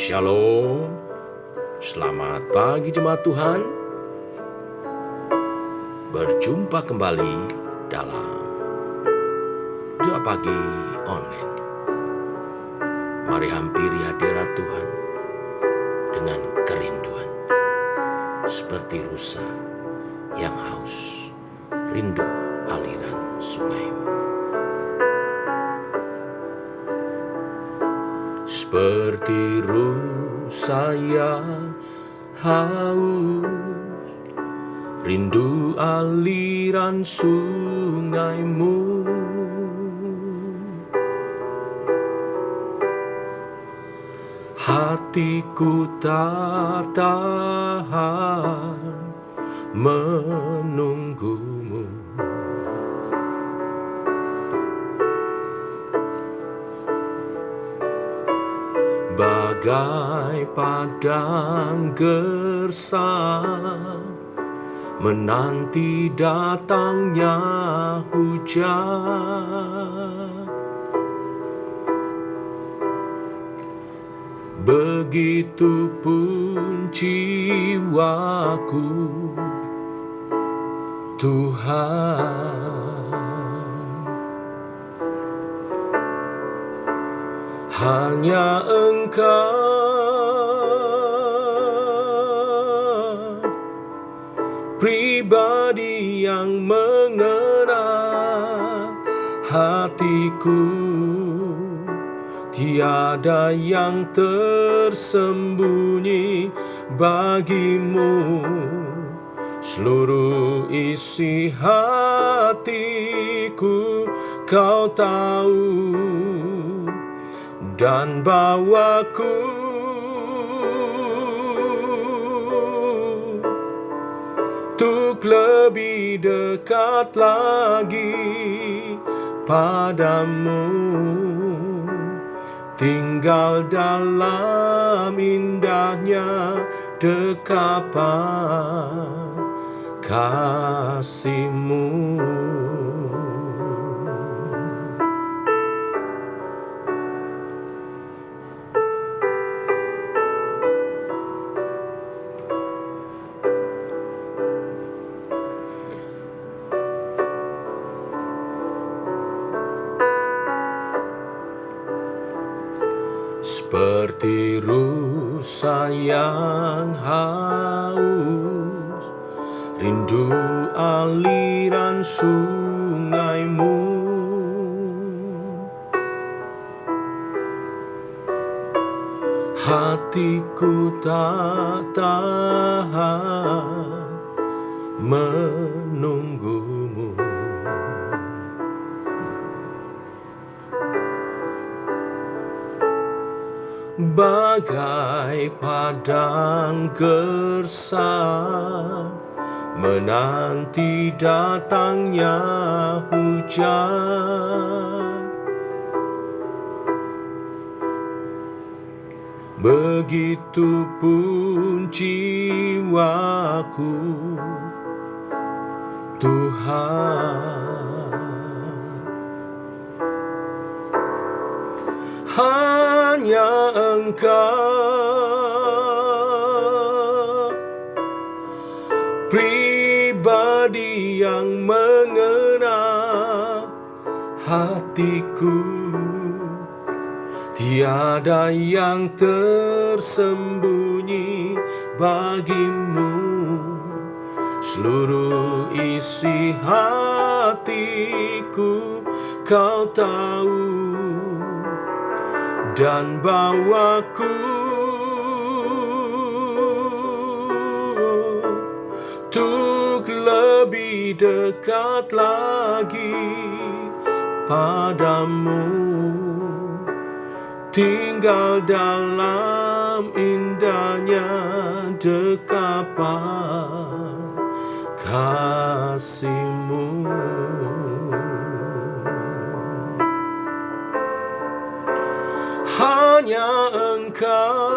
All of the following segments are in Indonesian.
Shalom, selamat pagi jemaat Tuhan. Berjumpa kembali dalam Doa Pagi Online. Mari hampiri hadirat Tuhan dengan kerinduan, seperti rusa yang haus, rindu aliran sungaimu. Seperti rusa yang haus, rindu aliran sungaimu. Hatiku tak tahan menunggumu. Bagai padang gersang menanti datangnya hujan, begitupun jiwaku, Tuhan. Hanya Engkau pribadi yang mengenal hatiku, tiada yang tersembunyi bagimu. Seluruh isi hatiku Kau tahu, dan bawaku untuk lebih dekat lagi padamu, tinggal dalam indahnya dekapan kasih-Mu. Seperti rusa yang haus, rindu aliran sungaimu. Hatiku tak tahan menunggumu. Bagai padang gersang menanti datangnya hujan, begitupun jiwaku, Tuhan. Hanya Engkau pribadi yang mengenal hatiku, tiada yang tersembunyi bagimu. Seluruh isi hatiku Kau tahu, dan bawaku untuk lebih dekat lagi padamu, tinggal dalam indahnya dekapan kasih-Mu. Hanya Engkau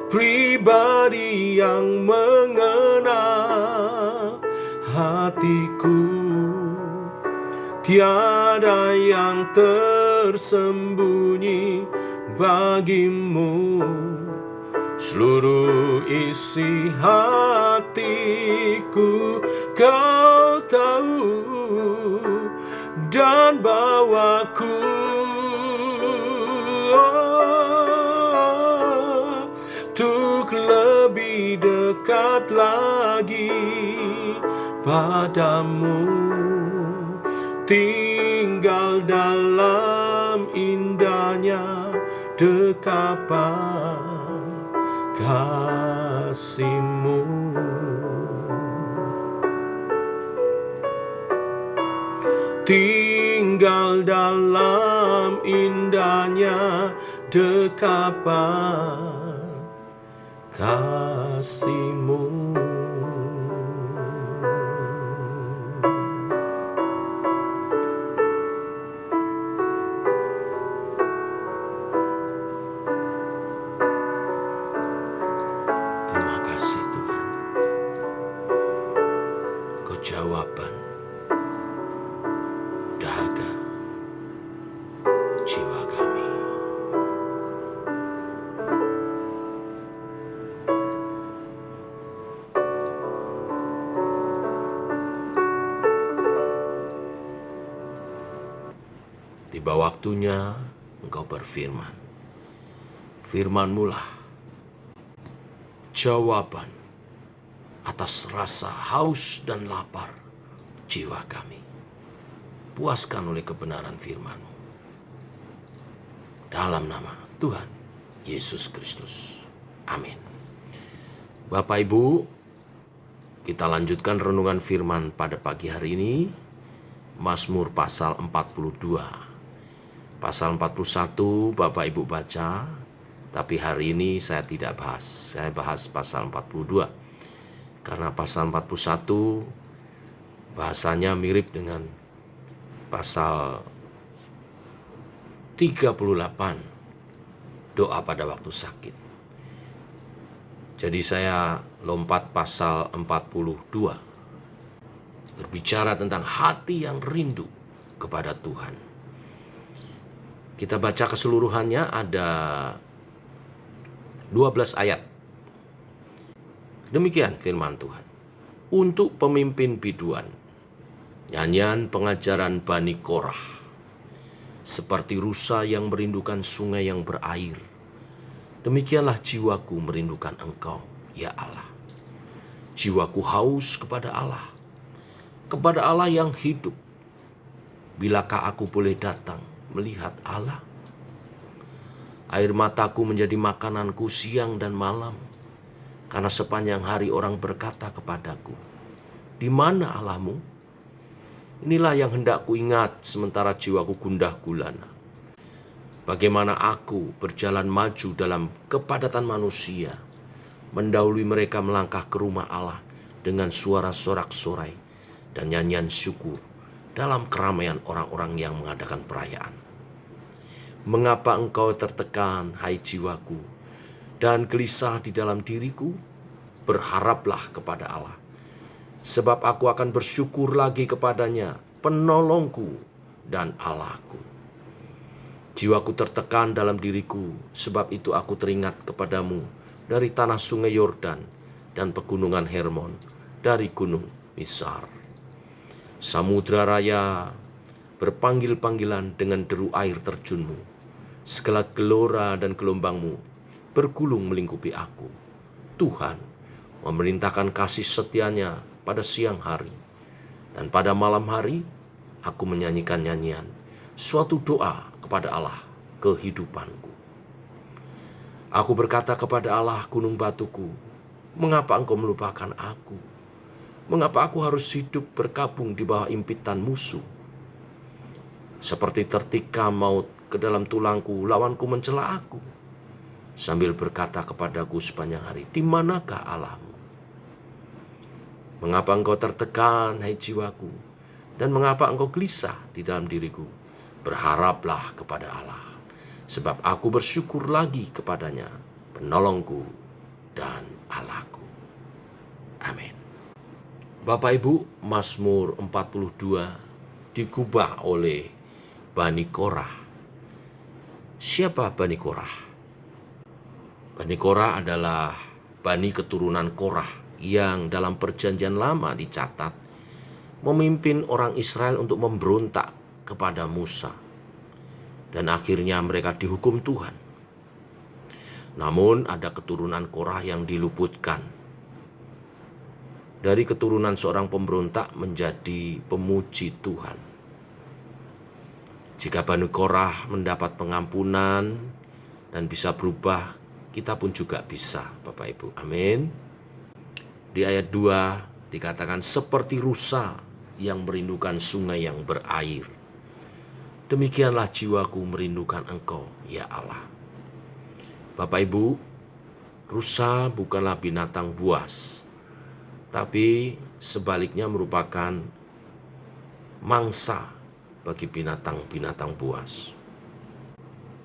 pribadi yang mengenal hatiku, tiada yang bersembunyi bagimu. Seluruh isi hatiku Kau tahu, dan bawaku untuk lebih dekat lagi padamu, tinggal dalam indahnya dekapan kasih-Mu. Tinggal dalam indahnya dekapan kasih-Mu. Terima kasih Tuhan, Kau jawaban dahaga jiwa kami. Tiba waktunya Engkau berfirman. Firman-Mu lah jawaban atas rasa haus dan lapar jiwa kami. Puaskan oleh kebenaran firman-Mu. Dalam nama Tuhan Yesus Kristus. Amin. Bapak Ibu, kita lanjutkan renungan firman pada pagi hari ini. Mazmur pasal 42. Pasal 41 Bapak Ibu baca, tapi hari ini saya tidak bahas. Saya bahas pasal 42. Karena pasal 41 bahasanya mirip dengan pasal 38, doa pada waktu sakit. Jadi saya lompat pasal 42, berbicara tentang hati yang rindu kepada Tuhan. Kita baca keseluruhannya, ada 12 ayat. Demikian firman Tuhan. Untuk pemimpin biduan, nyanyian pengajaran Bani Korah. Seperti rusa yang merindukan sungai yang berair, demikianlah jiwaku merindukan Engkau, ya Allah. Jiwaku haus kepada Allah yang hidup. Bilakah aku boleh datang melihat Allah? Air mataku menjadi makananku siang dan malam, karena sepanjang hari orang berkata kepadaku, di mana Allahmu? Inilah yang hendak kuingat sementara jiwaku gundah gulana. Bagaimana aku berjalan maju dalam kepadatan manusia, mendahului mereka melangkah ke rumah Allah dengan suara sorak-sorai dan nyanyian syukur dalam keramaian orang-orang yang mengadakan perayaan. Mengapa engkau tertekan, hai jiwaku, dan gelisah di dalam diriku? Berharaplah kepada Allah, sebab aku akan bersyukur lagi kepadanya, penolongku dan Allahku. Jiwaku tertekan dalam diriku, sebab itu aku teringat kepadamu dari tanah sungai Yordan dan pegunungan Hermon, dari gunung Misar. Samudra raya berpanggil-panggilan dengan deru air terjunmu. Segala gelora dan gelombangmu bergulung melingkupi aku. Tuhan memerintahkan kasih setianya pada siang hari, dan pada malam hari aku menyanyikan nyanyian, suatu doa kepada Allah kehidupanku. Aku berkata kepada Allah gunung batuku, mengapa engkau melupakan aku? Mengapa aku harus hidup berkabung di bawah impitan musuh? Seperti tertikam maut ke dalam tulangku, lawanku mencela aku, sambil berkata kepadaku sepanjang hari, di manakah Allahmu? Mengapa engkau tertekan, hai jiwaku? Dan mengapa engkau gelisah di dalam diriku? Berharaplah kepada Allah, sebab aku bersyukur lagi kepadanya, penolongku dan Allahku. Amin. Bapak Ibu, Mazmur 42 digubah oleh Bani Korah Siapa Bani Korah? Bani Korah adalah bani keturunan Korah yang dalam perjanjian lama dicatat memimpin orang Israel untuk memberontak kepada Musa. Dan akhirnya mereka dihukum Tuhan. Namun ada keturunan Korah yang diluputkan. Dari keturunan seorang pemberontak menjadi pemuji Tuhan. Jika Bani Korah mendapat pengampunan dan bisa berubah, kita pun juga bisa, Bapak Ibu. Amin. Di ayat 2 dikatakan seperti rusa yang merindukan sungai yang berair. Demikianlah jiwaku merindukan Engkau, ya Allah. Bapak Ibu, rusa bukanlah binatang buas, tapi sebaliknya merupakan mangsa bagi binatang-binatang buas.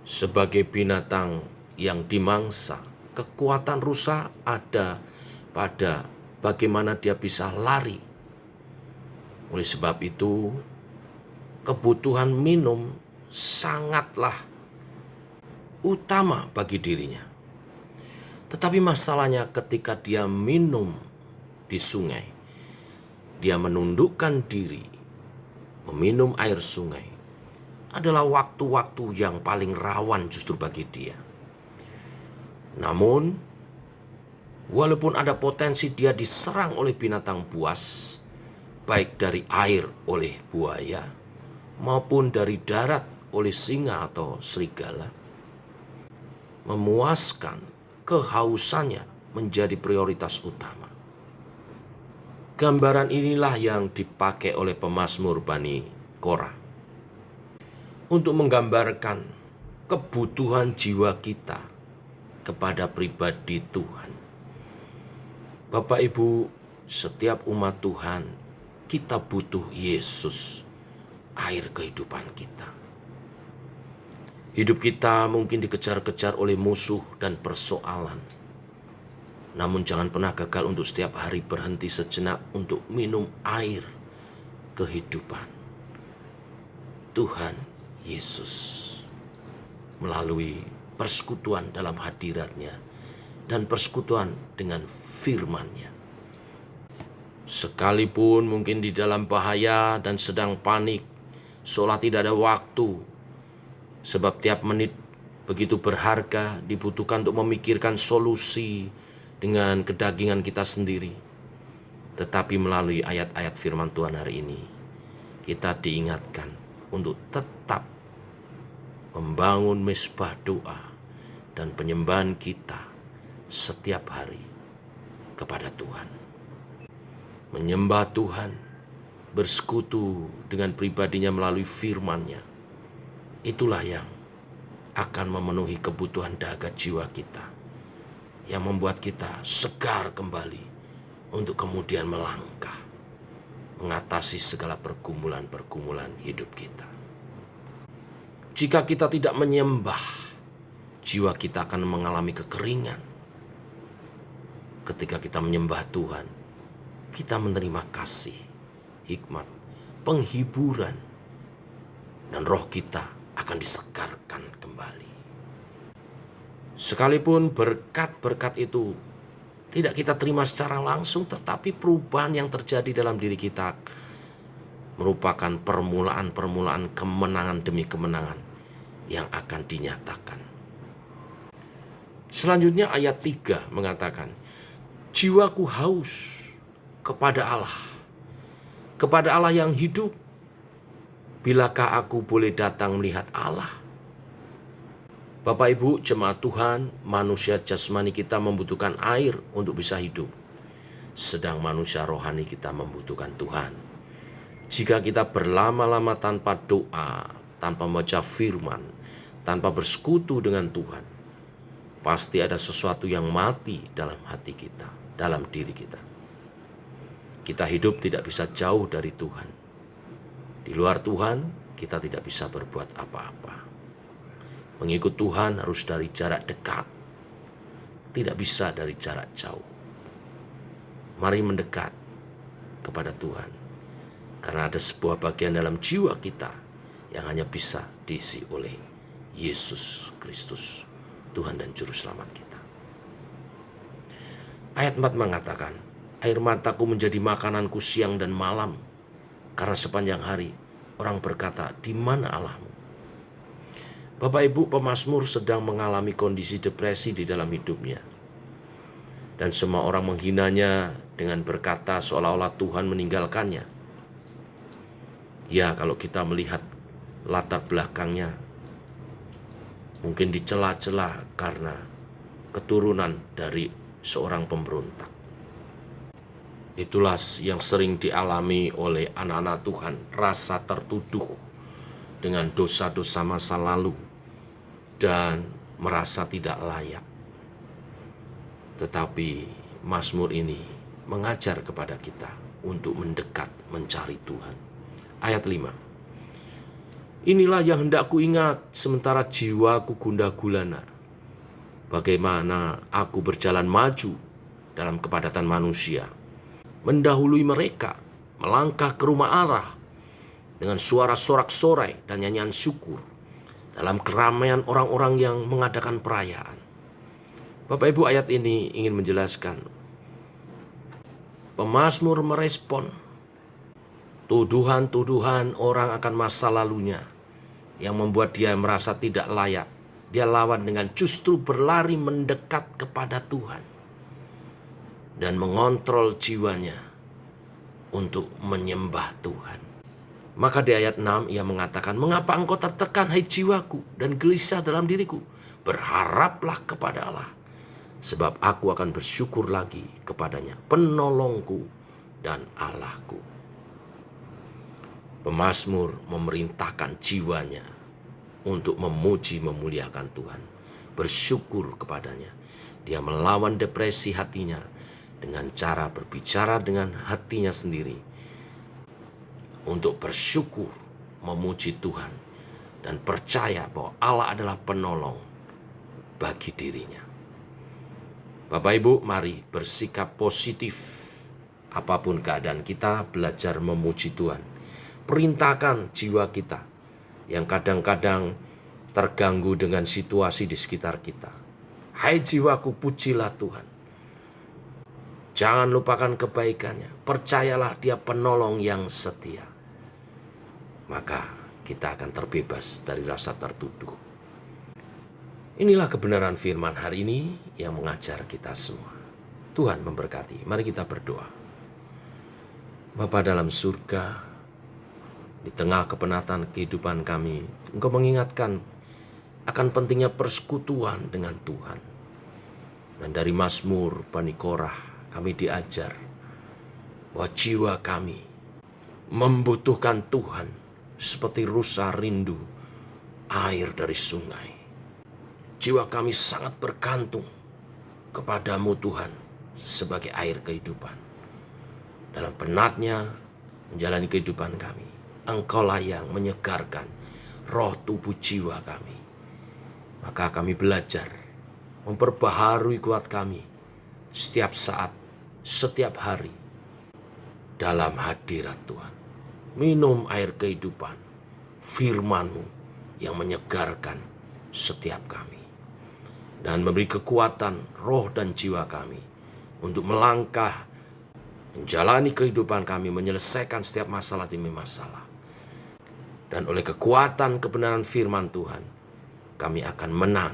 Sebagai binatang yang dimangsa, kekuatan rusa ada pada bagaimana dia bisa lari. Oleh sebab itu, kebutuhan minum sangatlah utama bagi dirinya. Tetapi masalahnya ketika dia minum di sungai, dia menundukkan diri, meminum air sungai, adalah waktu-waktu yang paling rawan justru bagi dia. Namun, walaupun ada potensi dia diserang oleh binatang buas, baik dari air oleh buaya, maupun dari darat oleh singa atau serigala, memuaskan kehausannya menjadi prioritas utama. Gambaran inilah yang dipakai oleh pemazmur Bani Korah untuk menggambarkan kebutuhan jiwa kita kepada pribadi Tuhan. Bapak Ibu, setiap umat Tuhan, kita butuh Yesus, air kehidupan kita. Hidup kita mungkin dikejar-kejar oleh musuh dan persoalan. Namun jangan pernah gagal untuk setiap hari berhenti sejenak untuk minum air kehidupan Tuhan Yesus melalui persekutuan dalam hadiratnya dan persekutuan dengan firman-Nya. Sekalipun mungkin di dalam bahaya dan sedang panik, seolah tidak ada waktu, sebab tiap menit begitu berharga, dibutuhkan untuk memikirkan solusi dengan kedagingan kita sendiri. Tetapi melalui ayat-ayat firman Tuhan hari ini, kita diingatkan untuk tetap membangun mezbah doa dan penyembahan kita setiap hari kepada Tuhan. Menyembah Tuhan, bersekutu dengan pribadinya melalui firman-Nya, itulah yang akan memenuhi kebutuhan dahaga jiwa kita, yang membuat kita segar kembali untuk kemudian melangkah, mengatasi segala pergumulan-pergumulan hidup kita. Jika kita tidak menyembah, jiwa kita akan mengalami kekeringan. Ketika kita menyembah Tuhan, kita menerima kasih, hikmat, penghiburan, dan roh kita akan disegarkan kembali. Sekalipun berkat-berkat itu tidak kita terima secara langsung, tetapi perubahan yang terjadi dalam diri kita merupakan permulaan-permulaan kemenangan demi kemenangan yang akan dinyatakan. Selanjutnya ayat 3 mengatakan, jiwaku haus kepada Allah yang hidup. Bilakah aku boleh datang melihat Allah? Bapak Ibu, jemaat Tuhan, manusia jasmani kita membutuhkan air untuk bisa hidup. Sedang manusia rohani kita membutuhkan Tuhan. Jika kita berlama-lama tanpa doa, tanpa membaca firman, tanpa bersekutu dengan Tuhan, pasti ada sesuatu yang mati dalam hati kita, dalam diri kita. Kita hidup tidak bisa jauh dari Tuhan. Di luar Tuhan, kita tidak bisa berbuat apa-apa. Mengikut Tuhan harus dari jarak dekat, tidak bisa dari jarak jauh. Mari mendekat kepada Tuhan, karena ada sebuah bagian dalam jiwa kita yang hanya bisa diisi oleh Yesus Kristus, Tuhan dan Juru Selamat kita. Ayat 4 mengatakan, air mataku menjadi makananku siang dan malam, karena sepanjang hari orang berkata, di mana Allahmu? Bapak Ibu, pemazmur sedang mengalami kondisi depresi di dalam hidupnya. Dan semua orang menghinanya dengan berkata seolah-olah Tuhan meninggalkannya. Ya, kalau kita melihat latar belakangnya, mungkin dicela-cela karena keturunan dari seorang pemberontak. Itulah yang sering dialami oleh anak-anak Tuhan, rasa tertuduh dengan dosa-dosa masa lalu dan merasa tidak layak. Tetapi Mazmur ini mengajar kepada kita untuk mendekat mencari Tuhan. Ayat 5. Inilah yang hendak ku ingat sementara jiwaku gundah gulana. Bagaimana aku berjalan maju dalam kepadatan manusia, mendahului mereka, melangkah ke rumah Allah dengan suara sorak-sorai dan nyanyian syukur dalam keramaian orang-orang yang mengadakan perayaan. Bapak Ibu, ayat ini ingin menjelaskan, pemazmur merespon tuduhan-tuduhan orang akan masa lalunya yang membuat dia merasa tidak layak. Dia lawan dengan justru berlari mendekat kepada Tuhan dan mengontrol jiwanya untuk menyembah Tuhan. Maka di ayat 6 ia mengatakan, mengapa engkau tertekan hai jiwaku dan gelisah dalam diriku? Berharaplah kepada Allah, sebab aku akan bersyukur lagi kepadanya, penolongku dan Allahku. Pemazmur memerintahkan jiwanya untuk memuji memuliakan Tuhan, bersyukur kepadanya. Dia melawan depresi hatinya dengan cara berbicara dengan hatinya sendiri untuk bersyukur, memuji Tuhan, dan percaya bahwa Allah adalah penolong bagi dirinya. Bapak Ibu, mari bersikap positif. Apapun keadaan kita, belajar memuji Tuhan. Perintahkan jiwa kita yang kadang-kadang terganggu dengan situasi di sekitar kita. Hai jiwaku, pujilah Tuhan. Jangan lupakan kebaikannya. Percayalah dia penolong yang setia. Maka kita akan terbebas dari rasa tertuduh. Inilah kebenaran firman hari ini yang mengajar kita semua. Tuhan memberkati. Mari kita berdoa. Bapa dalam surga, di tengah kepenatan kehidupan kami, Engkau mengingatkan akan pentingnya persekutuan dengan Tuhan. Dan dari Mazmur Bani Korah, kami diajar bahwa jiwa kami membutuhkan Tuhan seperti rusa rindu air dari sungai. Jiwa kami sangat bergantung kepadamu Tuhan sebagai air kehidupan. Dalam penatnya menjalani kehidupan kami, Engkaulah yang menyegarkan roh tubuh jiwa kami. Maka kami belajar memperbaharui kuat kami setiap saat, setiap hari dalam hadirat Tuhan. Minum air kehidupan, firman-Mu yang menyegarkan setiap kami. Dan memberi kekuatan roh dan jiwa kami untuk melangkah, menjalani kehidupan kami, menyelesaikan setiap masalah demi masalah. Dan oleh kekuatan kebenaran firman Tuhan, kami akan menang,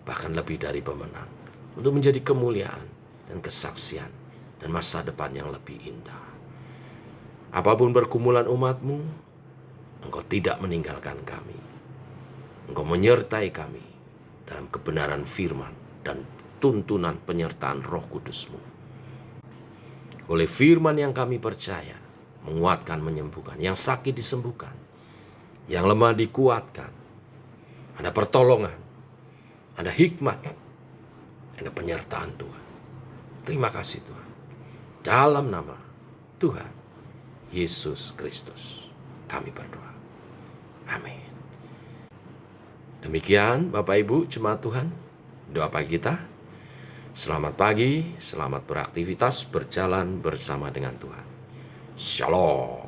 bahkan lebih dari pemenang, untuk menjadi kemuliaan dan kesaksian dan masa depan yang lebih indah. Apapun pergumulan umat-Mu, Engkau tidak meninggalkan kami. Engkau menyertai kami dalam kebenaran firman dan tuntunan penyertaan Roh Kudus-Mu. Oleh firman yang kami percaya, menguatkan, menyembuhkan, yang sakit disembuhkan, yang lemah dikuatkan. Ada pertolongan, ada hikmat, ada penyertaan Tuhan. Terima kasih Tuhan. Dalam nama Tuhan Yesus Kristus kami berdoa. Amin. Demikian Bapak Ibu jemaat Tuhan, doa pagi kita. Selamat pagi, selamat beraktivitas, berjalan bersama dengan Tuhan. Shalom.